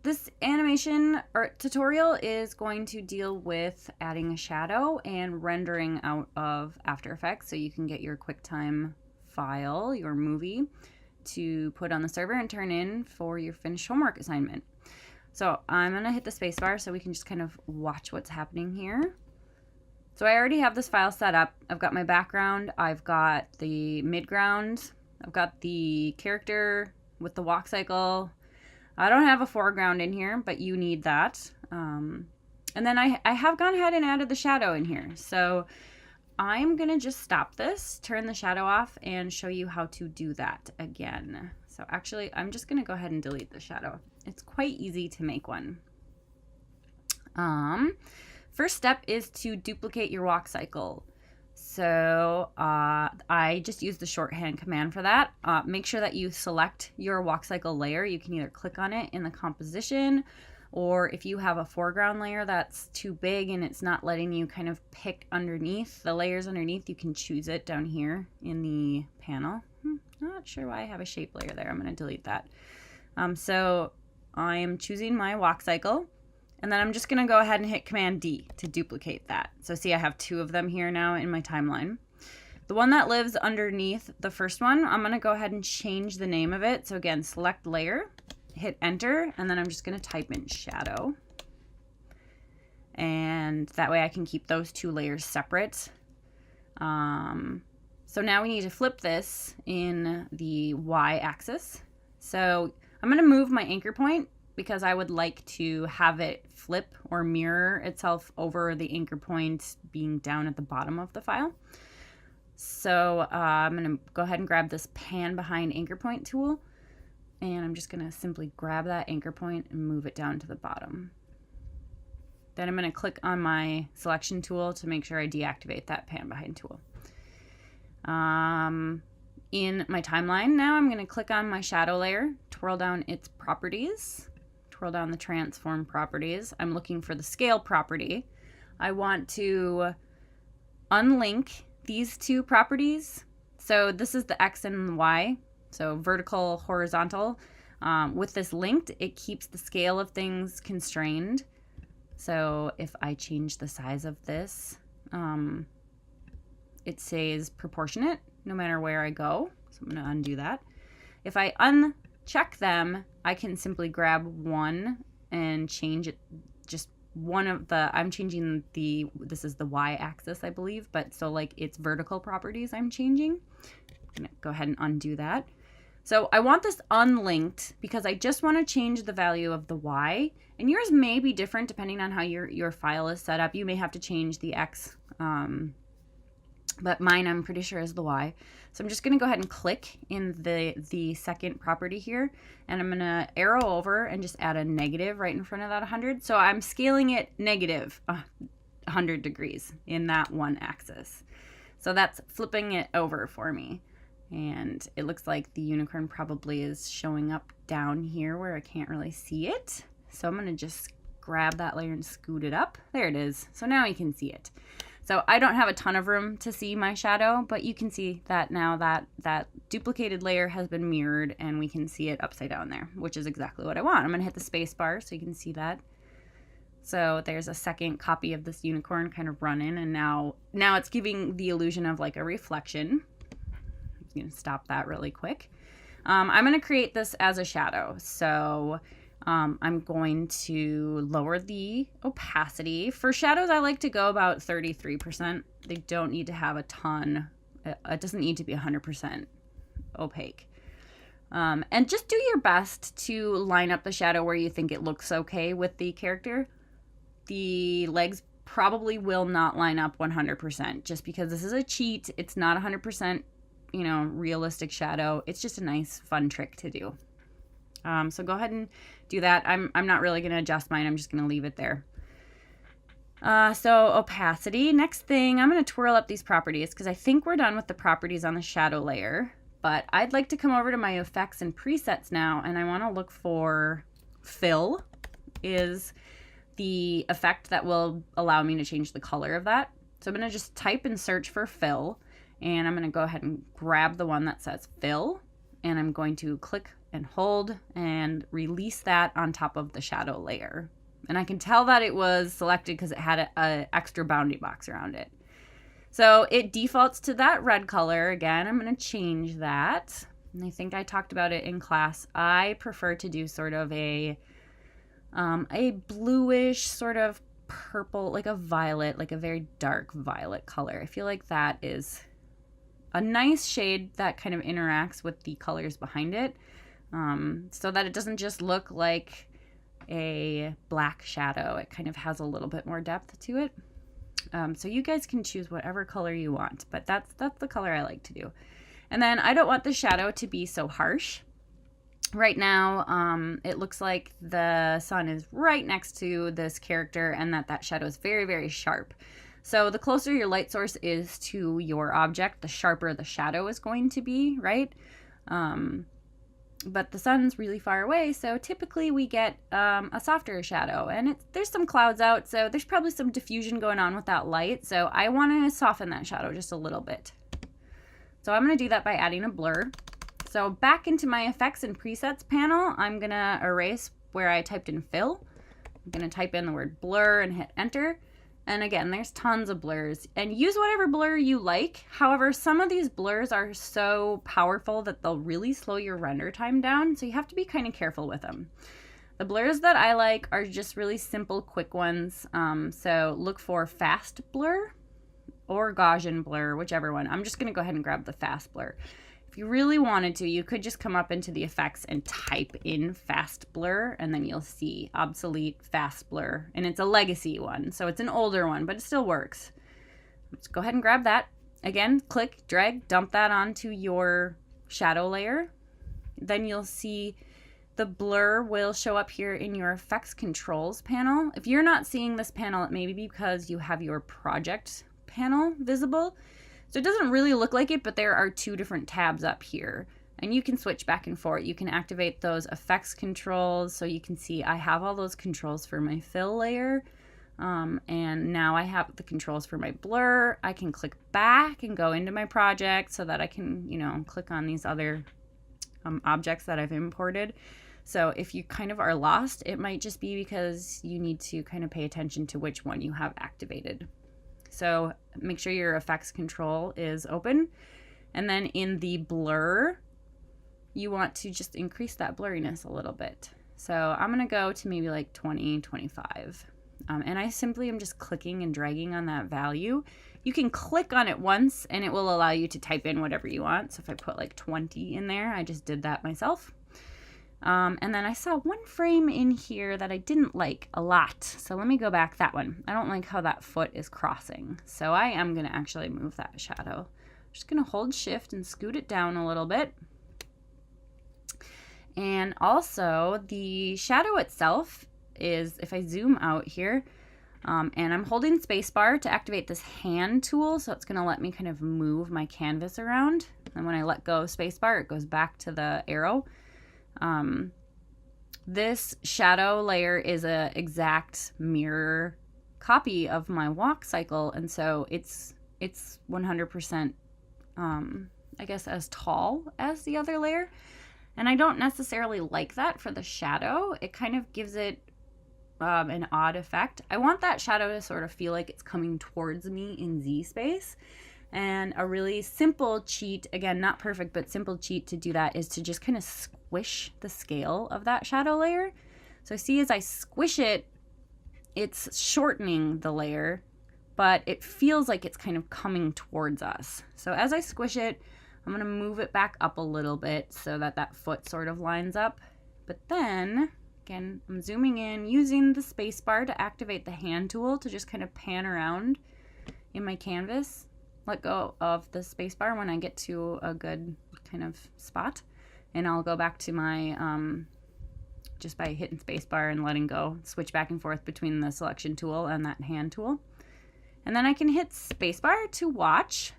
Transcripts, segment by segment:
This animation or tutorial is going to deal with adding a shadow and rendering out of After Effects so you can get your QuickTime file, your movie, to put on the server and turn in for your finished homework assignment. So I'm going to hit the spacebar so we can just kind of watch what's happening here. So I already have this file set up. I've got my background, I've got the midground, I've got the character with the walk cycle. I don't have a foreground in here, but you need that. And then I have gone ahead and added the shadow in here. So I'm going to just stop this, turn the shadow off, and show you how to do that again. So actually, I'm just going to go ahead and delete the shadow. It's quite easy to make one. First step is to duplicate your walk cycle. So I just use the shorthand command for that. Make sure that you select your walk cycle layer. You can either click on it in the composition, or if you have a foreground layer that's too big and it's not letting you kind of pick underneath the layers underneath, you can choose it down here in the panel. Not sure why I have a shape layer there. I'm going to delete that. So I am choosing my walk cycle. And then I'm just going to go ahead and hit Command D to duplicate that. So see, I have two of them here now in my timeline. The one that lives underneath the first one, I'm going to go ahead and change the name of it. So again, select layer, hit enter, and then I'm just going to type in shadow. And that way I can keep those two layers separate. So now we need to flip this in the Y axis. So I'm going to move my anchor point, because I would like to have it flip or mirror itself over the anchor point being down at the bottom of the file. So I'm going to go ahead and grab this pan behind anchor point tool, and I'm just going to simply grab that anchor point and move it down to the bottom. Then I'm going to click on my selection tool to make sure I deactivate that pan behind tool. In my timeline now, I'm going to click on my shadow layer, twirl down its properties, twirl down the transform properties. I'm looking for the scale property. I want to unlink these two properties. So this is the X and the Y, so vertical, horizontal. With this linked, it keeps the scale of things constrained. So if I change the size of this, it says proportionate no matter where I go. So I'm going to undo that. If I uncheck them, I can simply grab one and change it, just one of the, I'm changing this is the Y axis, I believe, but so like it's vertical properties I'm changing. I'm going to go ahead and undo that. So I want this unlinked because I just want to change the value of the Y, and yours may be different depending on how your file is set up. You may have to change the X, but mine I'm pretty sure is the Y. So I'm just going to go ahead and click in the second property here, and I'm going to arrow over and just add a negative right in front of that 100. So I'm scaling it negative 100 degrees in that one axis. So that's flipping it over for me. And it looks like the unicorn probably is showing up down here where I can't really see it. So I'm going to just grab that layer and scoot it up. There it is. So now you can see it. So I don't have a ton of room to see my shadow, but you can see that now that duplicated layer has been mirrored, and we can see it upside down there, which is exactly what I want. I'm going to hit the space bar so you can see that. So there's a second copy of this unicorn kind of running, and now it's giving the illusion of like a reflection. I'm going to stop that really quick. I'm going to create this as a shadow. So I'm going to lower the opacity. For shadows, I like to go about 33%. They don't need to have a ton. It doesn't need to be 100% opaque. And just do your best to line up the shadow where you think it looks okay with the character. The legs probably will not line up 100% just because this is a cheat. It's not 100%, realistic shadow. It's just a nice, fun trick to do. So go ahead and do that. I'm not really going to adjust mine. I'm just going to leave it there. So opacity. Next thing, I'm going to twirl up these properties because I think we're done with the properties on the shadow layer. But I'd like to come over to my effects and presets now, and I want to look for fill is the effect that will allow me to change the color of that. So I'm going to just type and search for fill, and I'm going to go ahead and grab the one that says fill. and I'm going to click and hold and release that on top of the shadow layer. And I can tell that it was selected because it had an extra bounding box around it. So it defaults to that red color. Again, I'm going to change that. And I think I talked about it in class. I prefer to do sort of a bluish sort of purple, like a violet, like a very dark violet color. I feel like that is a nice shade that kind of interacts with the colors behind it, so that it doesn't just look like a black shadow. It kind of has a little bit more depth to it. So you guys can choose whatever color you want, but that's the color I like to do. And then I don't want the shadow to be so harsh. Right now, it looks like the sun is right next to this character and that shadow is very, very sharp. So the closer your light source is to your object, the sharper the shadow is going to be, right? But the sun's really far away, so typically we get a softer shadow. And there's some clouds out, so there's probably some diffusion going on with that light. So I want to soften that shadow just a little bit. So I'm going to do that by adding a blur. So back into my effects and presets panel, I'm going to erase where I typed in fill. I'm going to type in the word blur and hit enter. And again, there's tons of blurs, and use whatever blur you like. However, some of these blurs are so powerful that they'll really slow your render time down, so you have to be kind of careful with them. The blurs that I like are just really simple, quick ones. So look for fast blur or Gaussian blur, whichever one. I'm just going to go ahead and grab the fast blur. If you really wanted to, you could just come up into the effects and type in fast blur, and then you'll see obsolete fast blur, and it's a legacy one, so it's an older one, but it still works. Let's go ahead and grab that. Again, click, drag, dump that onto your shadow layer. Then you'll see the blur will show up here in your effects controls panel. If you're not seeing this panel, it may be because you have your project panel visible. So it doesn't really look like it, but there are two different tabs up here, and you can switch back and forth. You can activate those effects controls, so you can see I have all those controls for my fill layer, and now I have the controls for my blur. I can click back and go into my project so that I can, click on these other objects that I've imported. So if you kind of are lost, it might just be because you need to kind of pay attention to which one you have activated. So make sure your effects control is open. And then in the blur, you want to just increase that blurriness a little bit. So I'm going to go to maybe like 20, 25. And I simply am just clicking and dragging on that value. You can click on it once and it will allow you to type in whatever you want. So if I put like 20 in there, I just did that myself. And then I saw one frame in here that I didn't like a lot. So let me go back that one. I don't like how that foot is crossing. So I am going to actually move that shadow. I'm just going to hold shift and scoot it down a little bit. And also the shadow itself is, if I zoom out here, and I'm holding spacebar to activate this hand tool. So it's going to let me kind of move my canvas around. And when I let go of spacebar, it goes back to the arrow. This shadow layer is a exact mirror copy of my walk cycle, and so it's 100% I guess as tall as the other layer, and I don't necessarily like that for the shadow. It kind of gives it an odd effect. I want that shadow to sort of feel like it's coming towards me in Z space. And a really simple cheat, again, not perfect, but simple cheat to do that is to just kind of squish the scale of that shadow layer. So see, as I squish it, it's shortening the layer, but it feels like it's kind of coming towards us. So as I squish it, I'm going to move it back up a little bit so that that foot sort of lines up. But then, again, I'm zooming in, using the space bar to activate the hand tool to just kind of pan around in my canvas. Let go of the spacebar when I get to a good kind of spot, and I'll go back to my just by hitting spacebar and letting go, switch back and forth between the selection tool and that hand tool, and then I can hit spacebar to watch,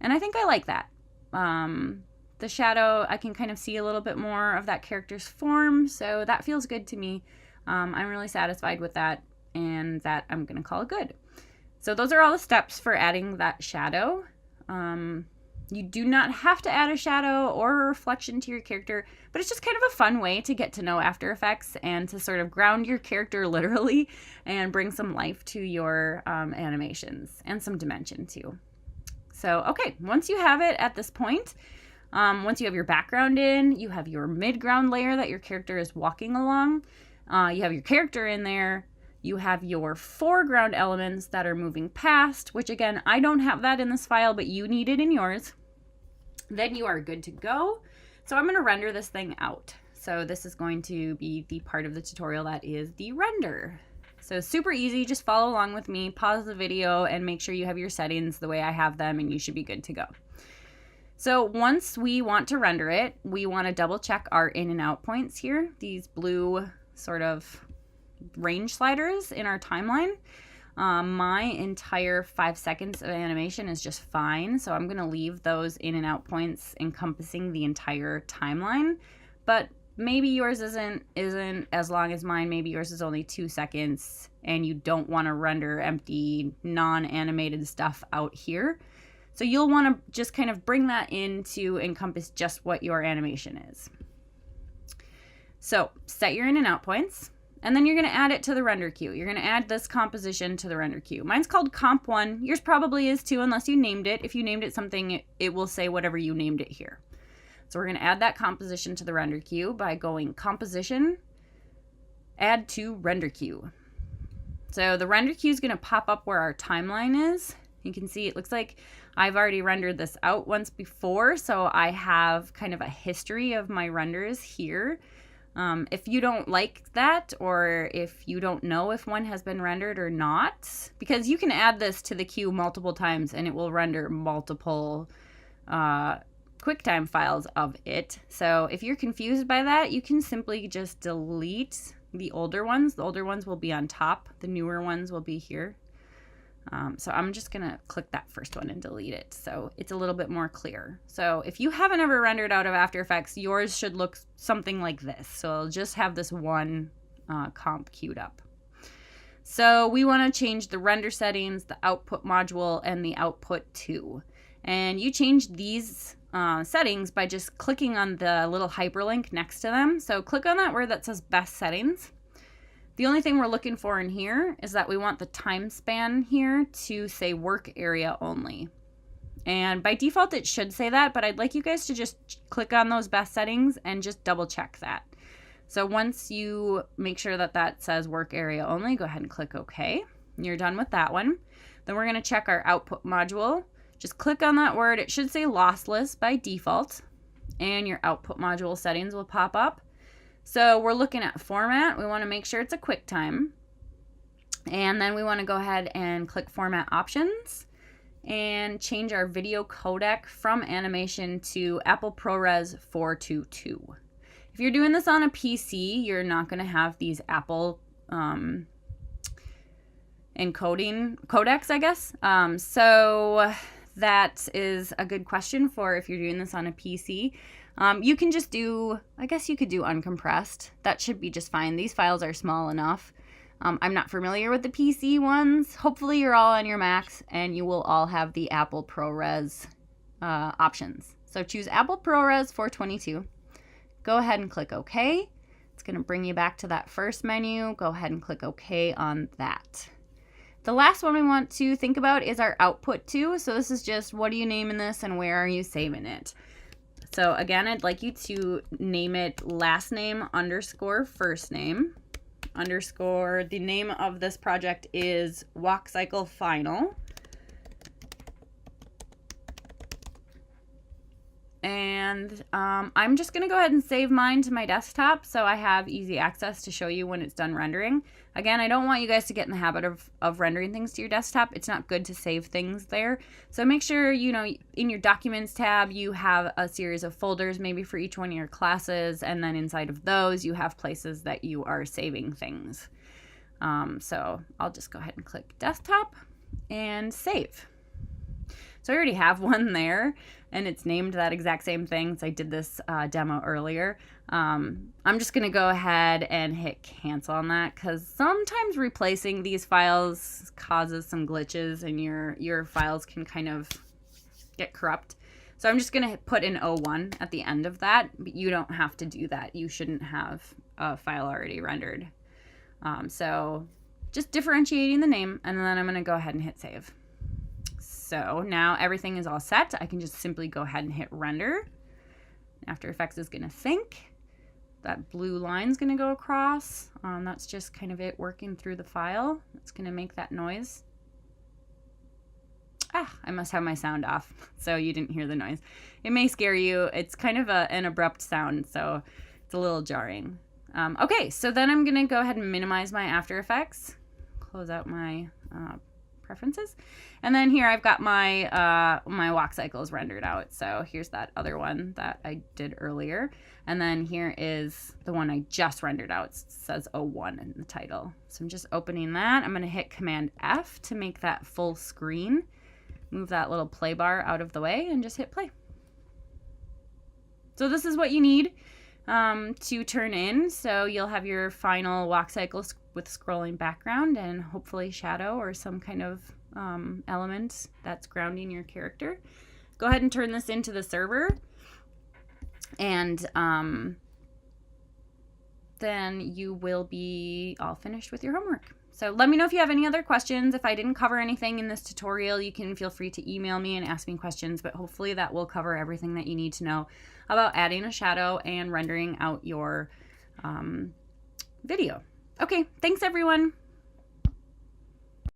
and I think I like that. The shadow, I can kind of see a little bit more of that character's form, so that feels good to me. I'm really satisfied with that, and that I'm gonna call it good. So those are all the steps for adding that shadow. You do not have to add a shadow or a reflection to your character, but it's just kind of a fun way to get to know After Effects and to sort of ground your character literally and bring some life to your animations and some dimension too. So, okay, once you have it at this point, once you have your background in, you have your midground layer that your character is walking along, you have your character in there, you have your foreground elements that are moving past, which again, I don't have that in this file, but you need it in yours. Then you are good to go. So I'm going to render this thing out. So this is going to be the part of the tutorial that is the render. So super easy, just follow along with me, pause the video, and make sure you have your settings the way I have them, and you should be good to go. So once we want to render it, we want to double check our in and out points here, these blue sort of range sliders in our timeline. My entire 5 seconds of animation is just fine, so I'm going to leave those in and out points encompassing the entire timeline, but maybe yours isn't as long as mine. Maybe yours is only 2 seconds and you don't want to render empty non-animated stuff out here, so you'll want to just kind of bring that in to encompass just what your animation is. So set your in and out points. And then you're going to add it to the render queue. You're going to add this composition to the render queue. Mine's called Comp 1. Yours probably is too, unless you named it. If you named it something, it will say whatever you named it here. So we're going to add that composition to the render queue by going Composition, Add to Render Queue. So the render queue is going to pop up where our timeline is. You can see it looks like I've already rendered this out once before, so I have kind of a history of my renders here. If you don't like that, or if you don't know if one has been rendered or not, because you can add this to the queue multiple times and it will render multiple QuickTime files of it. So if you're confused by that, you can simply just delete the older ones. The older ones will be on top. The newer ones will be here. So I'm just going to click that first one and delete it, so it's a little bit more clear. So if you haven't ever rendered out of After Effects, yours should look something like this. So I'll just have this one comp queued up. So we want to change the render settings, the output module, and the output to. And you change these settings by just clicking on the little hyperlink next to them. So click on that word that says Best Settings. The only thing we're looking for in here is that we want the time span here to say work area only. And by default it should say that, but I'd like you guys to just click on those best settings and just double check that. So once you make sure that that says work area only, go ahead and click OK. You're done with that one. Then we're going to check our output module. Just click on that word. It should say lossless by default, and your output module settings will pop up. So we're looking at format. We want to make sure it's a QuickTime. And then we want to go ahead and click Format Options and change our video codec from animation to Apple ProRes 422. If you're doing this on a PC, you're not going to have these Apple encoding codecs, I guess. So that is a good question for if you're doing this on a PC. You can just do, I guess you could do uncompressed. That should be just fine. These files are small enough. I'm not familiar with the PC ones. Hopefully you're all on your Macs and you will all have the Apple ProRes options. So choose Apple ProRes 422. Go ahead and click OK. It's going to bring you back to that first menu. Go ahead and click OK on that. The last one we want to think about is our output to. So this is just, what are you naming this and where are you saving it? So again, I'd like you to name it last name underscore first name underscore. The name of this project is Walk Cycle Final. And I'm just going to go ahead and save mine to my desktop so I have easy access to show you when it's done rendering. Again, I don't want you guys to get in the habit of rendering things to your desktop. It's not good to save things there. So make sure, you know, in your Documents tab, you have a series of folders maybe for each one of your classes, and then inside of those, you have places that you are saving things. So I'll just go ahead and click Desktop and Save. So I already have one there, and it's named that exact same thing. So I did this demo earlier. I'm just going to go ahead and hit cancel on that, because sometimes replacing these files causes some glitches and your files can kind of get corrupt. So I'm just going to put an 01 at the end of that, but you don't have to do that. You shouldn't have a file already rendered. So just differentiating the name, and then I'm going to go ahead and hit save. So now everything is all set. I can just simply go ahead and hit render. After Effects is going to think. That blue line is going to go across. That's just kind of it working through the file. It's going to make that noise. I must have my sound off, so you didn't hear the noise. It may scare you. It's kind of an abrupt sound, so it's a little jarring. Okay, so then I'm going to go ahead and minimize my After Effects. Close out my preferences. And then here I've got my my walk cycles rendered out. So here's that other one that I did earlier. And then here is the one I just rendered out. It says 01 in the title. So I'm just opening that. I'm going to hit Command F to make that full screen. Move that little play bar out of the way and just hit play. So this is what you need to turn in. So you'll have your final walk cycle with scrolling background and hopefully shadow or some kind of element that's grounding your character. Go ahead and turn this into the server, and then you will be all finished with your homework. So let me know if you have any other questions. If I didn't cover anything in this tutorial, you can feel free to email me and ask me questions, but hopefully that will cover everything that you need to know about adding a shadow and rendering out your video. Okay, thanks everyone.